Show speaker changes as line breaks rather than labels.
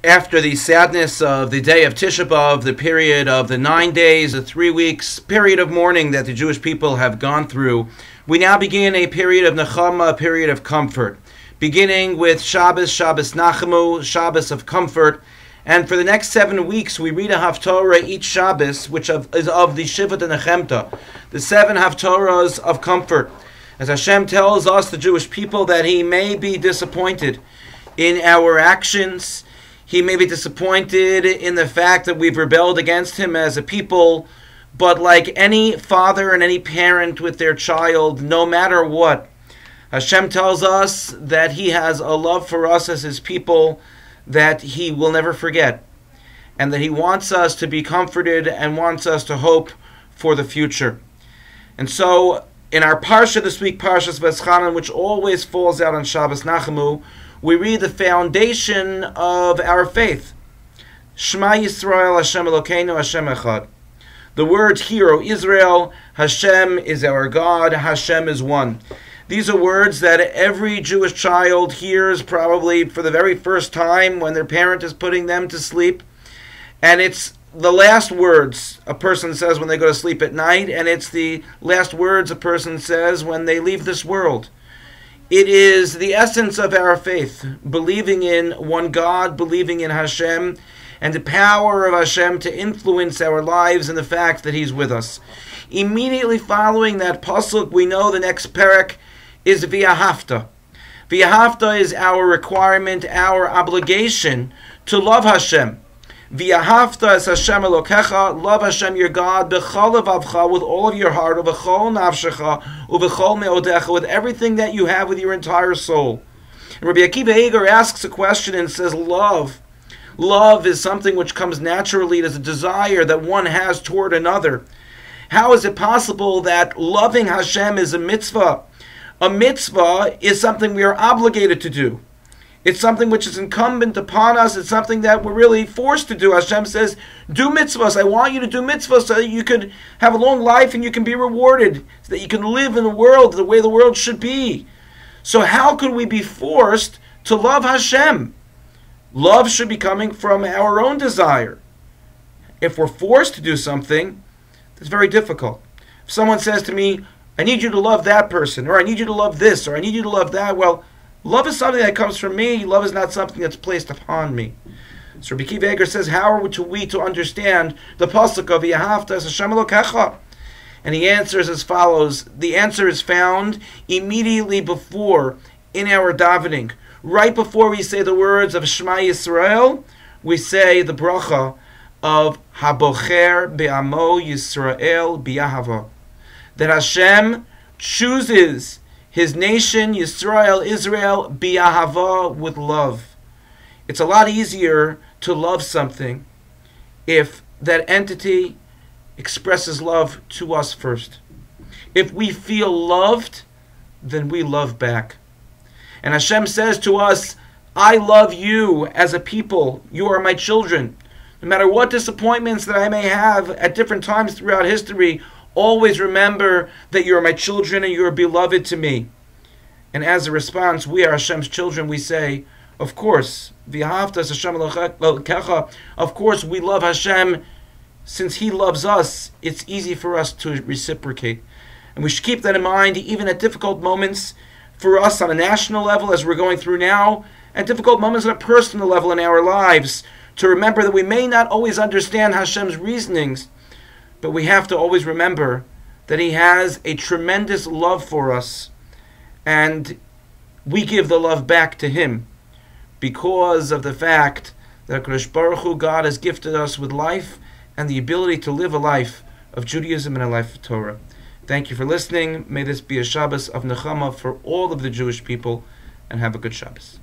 After the sadness of the day of Tisha B'Av, the period of the 9 days, the 3 weeks period of mourning that the Jewish people have gone through, we now begin a period of Nechama, a period of comfort, beginning with Shabbos Nachemu, Shabbos of comfort. And for the next 7 weeks, we read a Haftorah each Shabbos, which is of the Shivat and Nechemta, the 7 Haftorahs of comfort. As Hashem tells us, the Jewish people, that He may be disappointed in our actions. He may be disappointed in the fact that we've rebelled against Him as a people, but like any father and any parent with their child, no matter what, Hashem tells us that He has a love for us as His people that He will never forget, and that He wants us to be comforted and wants us to hope for the future. And so, in our Parsha this week, Parshas Vaeschanan, which always falls out on Shabbos Nachemu, we read the foundation of our faith. Shema Yisrael, Hashem Elokeinu, Hashem Echad. The words, Hear, O Israel, Hashem is our God, Hashem is one. These are words that every Jewish child hears probably for the very first time when their parent is putting them to sleep. And it's the last words a person says when they go to sleep at night, and it's the last words a person says when they leave this world. It is the essence of our faith, believing in one God, believing in Hashem, and the power of Hashem to influence our lives and the fact that He's with us. Immediately following that pasuk, we know the next perek is V'ahavta. V'ahavta is our requirement, our obligation to love Hashem. V'ahavta es Hashem Elokecha, love Hashem your God, b'chol levavcha, with all of your heart, u'b'chol nafshecha, u'b'chol me'odecha, with everything that you have, with your entire soul. And Rabbi Akiva Eger asks a question and says, love is something which comes naturally. It is a desire that one has toward another. How is it possible that loving Hashem is a mitzvah? A mitzvah is something we are obligated to do. It's something which is incumbent upon us. It's something that we're really forced to do. Hashem says, do mitzvahs. I want you to do mitzvahs so that you could have a long life and you can be rewarded, so that you can live in the world the way the world should be. So how could we be forced to love Hashem? Love should be coming from our own desire. If we're forced to do something, it's very difficult. If someone says to me, I need you to love that person, or I need you to love this, or I need you to love that, well, love is something that comes from me. Love is not something that's placed upon me. So Rabbi Akiva Eger says, how are we to understand the pasuk of V'ahavta es Hashem Elokecha? And he answers as follows. The answer is found immediately before, in our davening. Right before we say the words of Shema Yisrael, we say the bracha of Habocher Be'amo Yisrael B'Yahava. That Hashem chooses His nation, Yisrael, Israel, B'Yahava, with love. It's a lot easier to love something if that entity expresses love to us first. If we feel loved, then we love back. And Hashem says to us, I love you as a people. You are my children. No matter what disappointments that I may have at different times throughout history, always remember that you are my children and you are beloved to me. And as a response, we are Hashem's children. We say, of course, V'ahavta es Hashem Elokecha. Of course, we love Hashem. Since He loves us, it's easy for us to reciprocate. And we should keep that in mind, even at difficult moments for us on a national level, as we're going through now, and difficult moments on a personal level in our lives, to remember that we may not always understand Hashem's reasonings, but we have to always remember that He has a tremendous love for us, and we give the love back to Him because of the fact that HaKadosh Baruch Hu, God, has gifted us with life and the ability to live a life of Judaism and a life of Torah. Thank you for listening. May this be a Shabbos of Nechama for all of the Jewish people, and have a good Shabbos.